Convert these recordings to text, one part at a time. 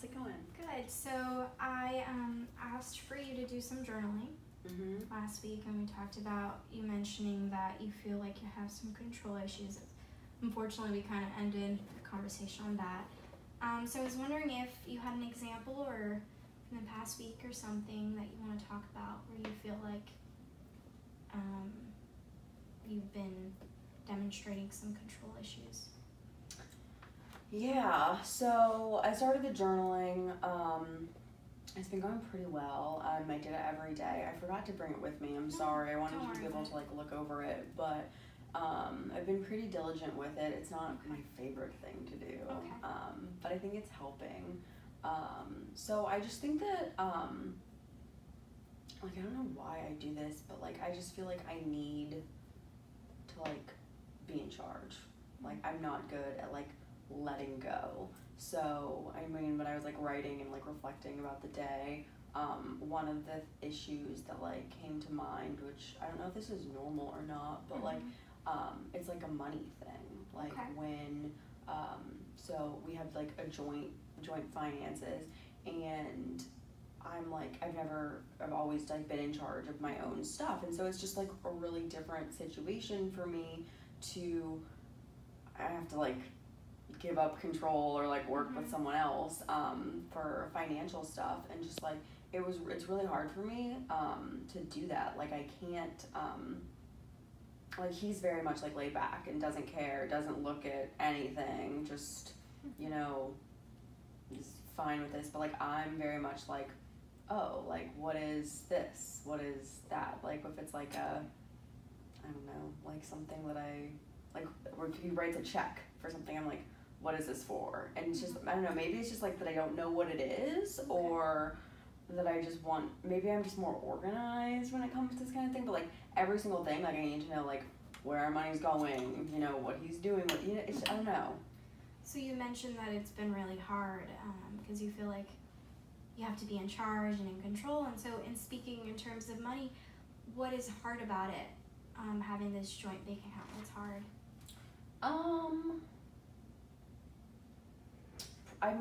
How's it going? Good. So I asked for you to do some journaling last week, and we talked about you mentioning that you feel like you have some control issues. Unfortunately, we kind of ended the conversation on that. So I was wondering if you had an example or in the past week or something that you want to talk about where you feel like you've been demonstrating some control issues. Yeah, so I started the journaling. It's been going pretty well. I did it every day. I forgot to bring it with me. I'm sorry. I wanted you to be able to look over it, but I've been pretty diligent with it. It's not my favorite thing to do, but I think it's helping. So I just think that I don't know why I do this, but I just feel like I need to be in charge. I'm not good at letting go. So when I was writing and reflecting about the day, one of the issues that came to mind, which I don't know if this is normal or not, but it's a money thing. When so we have a joint finances, and I've always been in charge of my own stuff, and so it's just a really different situation for me I have to give up control or work with someone else for financial stuff, and just it's really hard for me to do that. I can't he's very much laid back and doesn't care, doesn't look at anything, just is fine with this, but I'm very much oh, what is this, what is that, if it's I don't know, something that or if he writes a check for something, I'm what is this for? And it's just, I don't know, maybe it's just that I don't know what it is, or that I just maybe I'm just more organized when it comes to this kind of thing, but every single thing, I need to know where our money's going, what he's doing, it's, I don't know. So you mentioned that it's been really hard because you feel like you have to be in charge and in control, and so in speaking in terms of money, what is hard about it, having this joint bank account? What's hard?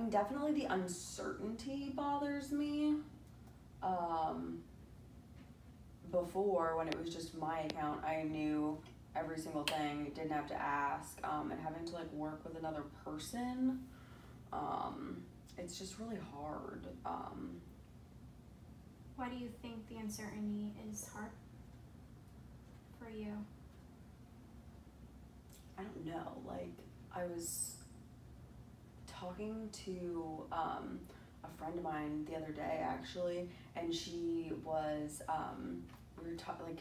Definitely the uncertainty bothers me. Before, when it was just my account, I knew every single thing, didn't have to ask, and having to work with another person, it's just really hard. Why do you think the uncertainty is hard for you? I don't know, I was talking to a friend of mine the other day, actually, and she was we were talking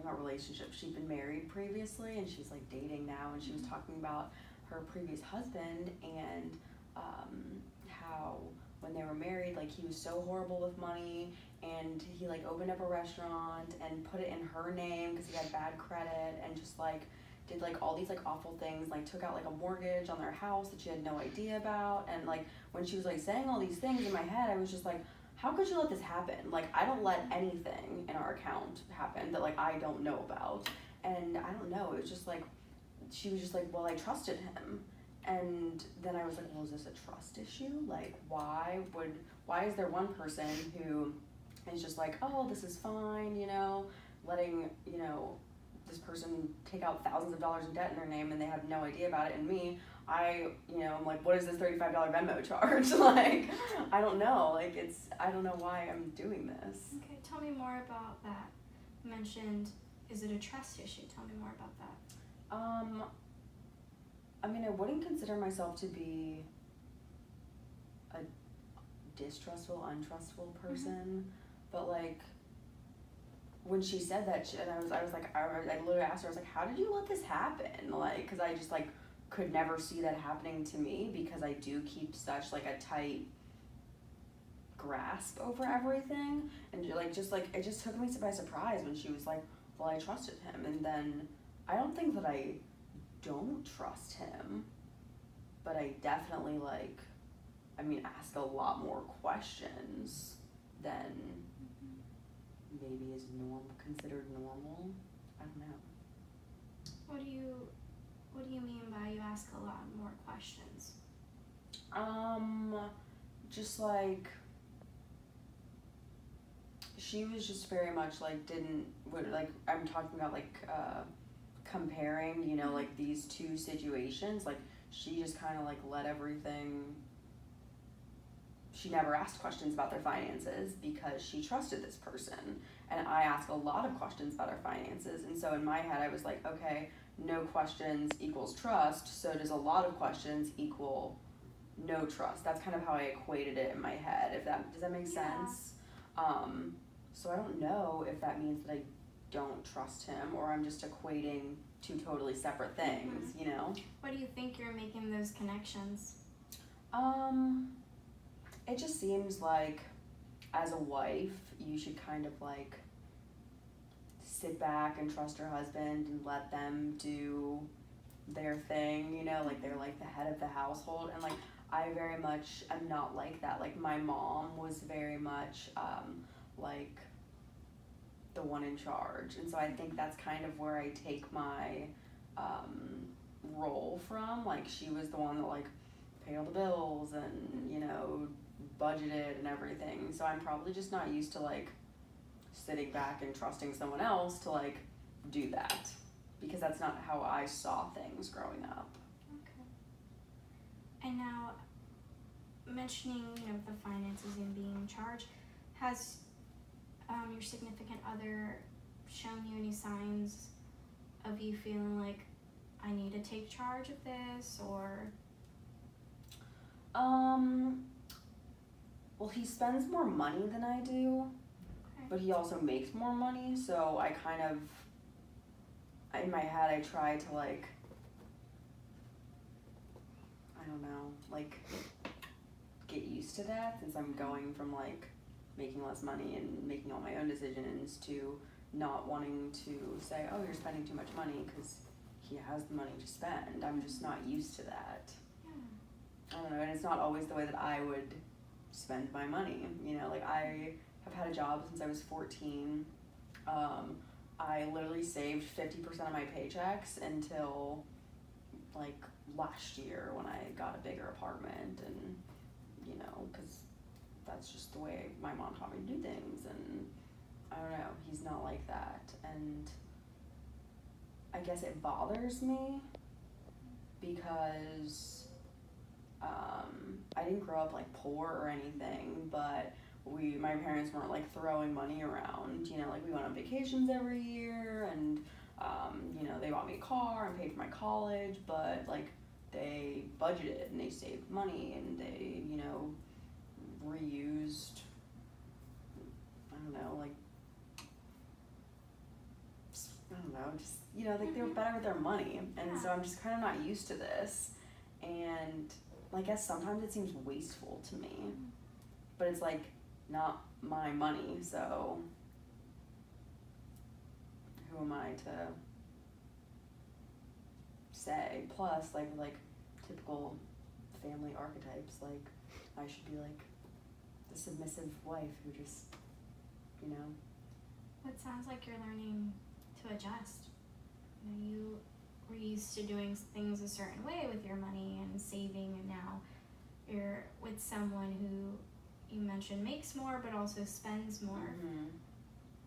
about relationships. She'd been married previously, and she's dating now, and she was talking about her previous husband and how when they were married, he was so horrible with money, and he opened up a restaurant and put it in her name because he had bad credit, and just did all these awful things, took out a mortgage on their house that she had no idea about, and when she was saying all these things, in my head I was just how could you let this happen? I don't let anything in our account happen that I don't know about, and I don't know, it was just she was just well, I trusted him, and then I was well, is this a trust issue? Why is there one person who is just oh, this is fine, letting this person take out thousands of dollars in debt in their name, and they have no idea about it, and me, I'm what is this $35 Venmo charge? I don't know, I don't know why I'm doing this. Okay, tell me more about that. You mentioned, is it a trust issue? Tell me more about that. I wouldn't consider myself to be a distrustful, untrustful person, but when she said that, I literally asked her, I was how did you let this happen? Because I just could never see that happening to me, because I do keep such a tight grasp over everything, and it just took me by surprise when she was well, I trusted him, and then I don't think that I don't trust him, but I definitely ask a lot more questions than maybe is considered normal. I don't know. What do you mean by you ask a lot more questions? just like, she was just very much like, I'm talking about like, comparing, you know, like these two situations. Like, she just kind of like let everything, she never asked questions about their finances because she trusted this person. And I ask a lot of questions about our finances. And so in my head, I was like, okay, no questions equals trust. So does a lot of questions equal no trust? That's kind of how I equated it in my head. Does that make sense? So I don't know if that means that I don't trust him, or I'm just equating two totally separate things, you know? What do you think you're making those connections? It just seems like, as a wife, you should kind of like sit back and trust your husband and let them do their thing, you know, like they're like the head of the household. And like, I very much am not like that. Like, my mom was very much like the one in charge. And so I think that's kind of where I take my role from. Like, she was the one that like paid all the bills and, you know, budgeted and everything. So I'm probably just not used to like sitting back and trusting someone else to like do that, because that's not how I saw things growing up. Okay. And now, mentioning, you know, the finances and being in charge, has your significant other shown you any signs of you feeling like, I need to take charge of this, or? Well, he spends more money than I do, but he also makes more money, so I kind of, in my head, I try to like, I don't know, like, get used to that, since I'm going from like making less money and making all my own decisions to not wanting to say, oh, you're spending too much money, because he has the money to spend. I'm just not used to that. I don't know, and it's not always the way that I would spend my money, you know, like, I have had a job since I was 14. I literally saved 50% of my paychecks until like last year when I got a bigger apartment, and, you know, because that's just the way my mom taught me to do things. And I don't know, he's not like that, and I guess it bothers me because I didn't grow up like poor or anything, but my parents weren't like throwing money around, you know, like we went on vacations every year, and you know, they bought me a car and paid for my college, but like they budgeted and they saved money and they, you know, reused, I don't know, like, I don't know, just, you know, like they were better with their money. And so I'm just kind of not used to this, and I guess sometimes it seems wasteful to me, but it's like not my money, so who am I to say? Plus, like typical family archetypes, like I should be like the submissive wife who just, you know. It sounds like you're learning to adjust. You know, you were used to doing things a certain way with your money and saving, and now you're with someone who you mentioned makes more but also spends more.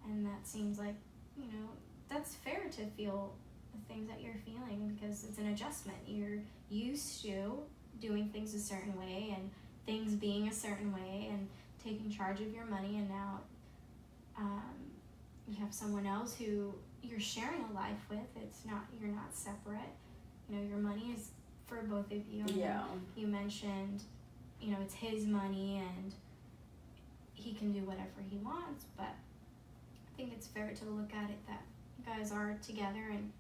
And that seems like, you know, that's fair to feel the things that you're feeling, because it's an adjustment. You're used to doing things a certain way and things being a certain way and taking charge of your money, and now you have someone else who you're sharing a life with. You're not separate. You know, your money is for both of you. Yeah. You mentioned, you know, it's his money and he can do whatever he wants, but I think it's fair to look at it that you guys are together. And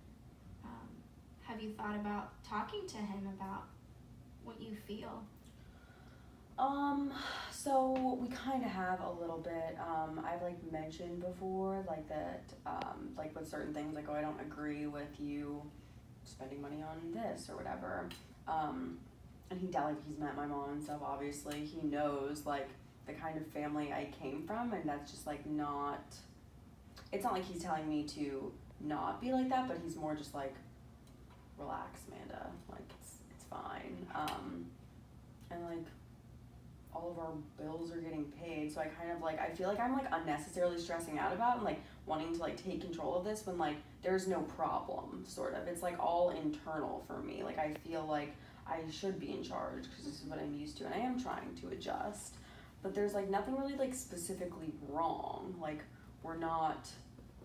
have you thought about talking to him about what you feel? So we kind of have a little bit. I've like mentioned before, like that, like with certain things, like, oh, I don't agree with you spending money on this or whatever. And he's met my mom and stuff, obviously. He knows like the kind of family I came from, and that's just like not, it's not like he's telling me to not be like that, but he's more just like, relax, Amanda, like it's fine. And like, all of our bills are getting paid. So I kind of like, I feel like I'm like unnecessarily stressing out about and like wanting to like take control of this when like there's no problem, sort of. It's like all internal for me. Like I feel like I should be in charge because this is what I'm used to, and I am trying to adjust. But there's like nothing really like specifically wrong. Like we're not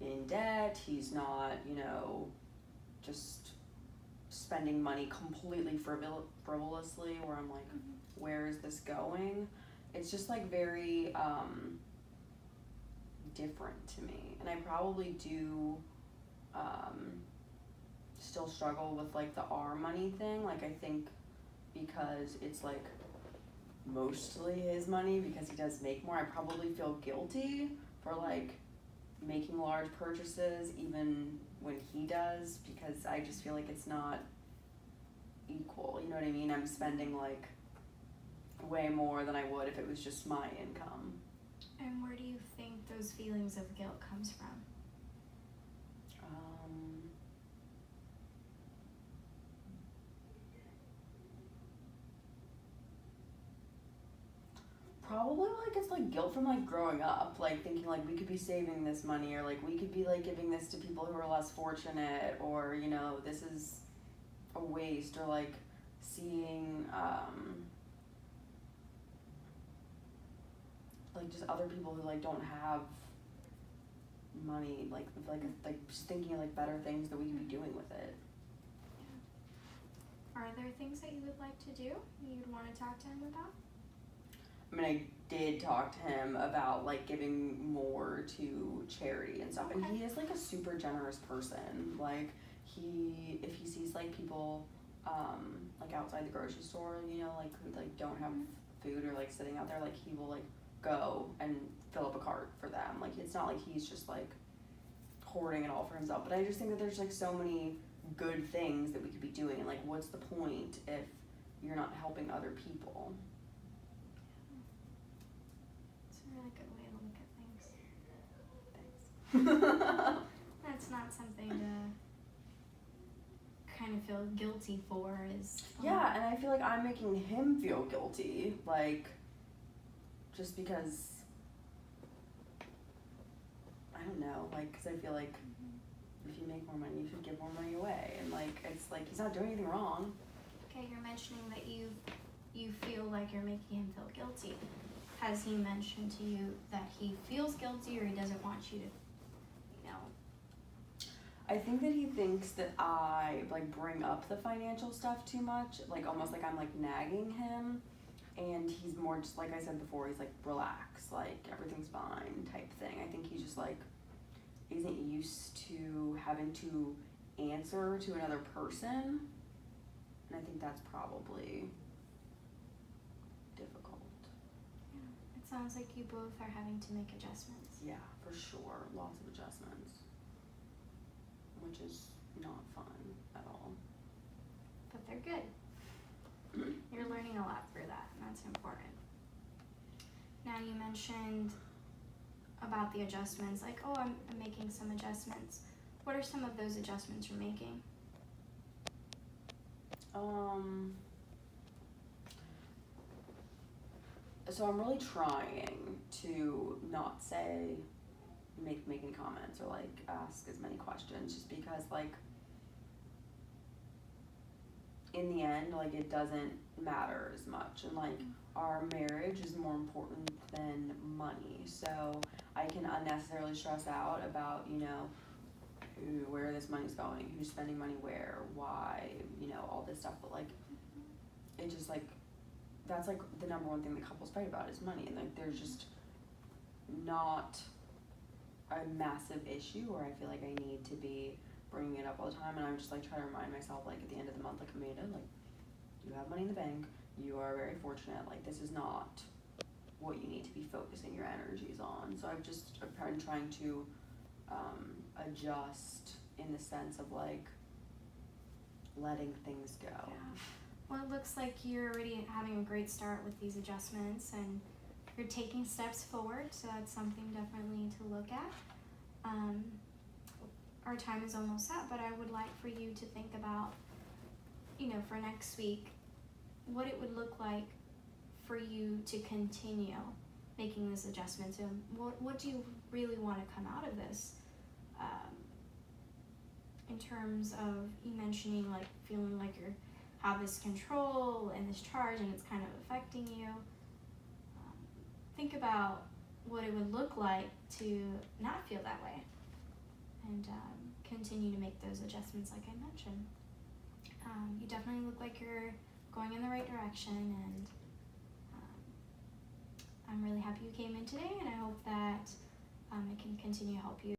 in debt. He's not, just spending money completely frivolously where I'm like, where is this going? It's just like very different to me. And I probably do still struggle with like the our money thing. Like I think because it's like mostly his money because he does make more, I probably feel guilty for like making large purchases even when he does, because I just feel like it's not equal, you know what I mean? I'm spending like way more than I would if it was just my income. And where do you think those feelings of guilt comes from? Probably like it's like guilt from like growing up, like thinking like we could be saving this money, or like we could be like giving this to people who are less fortunate, or this is a waste, or like seeing like just other people who like don't have money, like just thinking of like better things that we could be doing with it. Are there things that you would like to do you'd want to talk to him about? I mean, I did talk to him about like giving more to charity and stuff, and he is like a super generous person. Like if he sees like people like outside the grocery store, like who like don't have food or like sitting out there, like he will like go and fill up a cart for them. Like it's not like he's just like hoarding it all for himself. But I just think that there's like so many good things that we could be doing, and like what's the point if you're not helping other people? It's a really good way to look at things. Thanks. That's not something to kind of feel guilty for. Yeah, and I feel like I'm making him feel guilty, like just because I don't know, like because I feel like if you make more money, you should give more money away, and like it's like he's not doing anything wrong. Okay, you're mentioning that you feel like you're making him feel guilty. Has he mentioned to you that he feels guilty, or he doesn't want you to, I think that he thinks that I like bring up the financial stuff too much, like almost like I'm like nagging him, and he's more just like I said before, he's like relax, like everything's fine type thing. I think he just like isn't used to having to answer to another person, and I think that's probably difficult. Yeah, it sounds like you both are having to make adjustments. Yeah, for sure, lots of adjustments, which is not fun at all. But they're good. You're learning a lot through that, and that's important. Now you mentioned about the adjustments, like, oh, I'm making some adjustments. What are some of those adjustments you're making? So I'm really trying to not make any comments or like ask as many questions, just because like in the end, like it doesn't matter as much, and like our marriage is more important than money. So I can unnecessarily stress out about where this money's going, who's spending money where, why, all this stuff. But like it just like that's like the number one thing that couples fight about is money, and like there's just not a massive issue where I feel like I need to be bringing it up all the time, and I'm just like trying to remind myself, like at the end of the month, like Amanda, like you have money in the bank, you are very fortunate, like this is not what you need to be focusing your energies on. So I've been trying to adjust in the sense of like letting things go. Yeah. Well, it looks like you're already having a great start with these adjustments, and you're taking steps forward, so that's something definitely to look at. Our time is almost up, but I would like for you to think about, for next week, what it would look like for you to continue making this adjustment? And what do you really want to come out of this? In terms of you mentioning like feeling like you have this control and this charge and it's kind of affecting you. Think about what it would look like to not feel that way, and continue to make those adjustments like I mentioned. You definitely look like you're going in the right direction, and I'm really happy you came in today, and I hope that it can continue to help you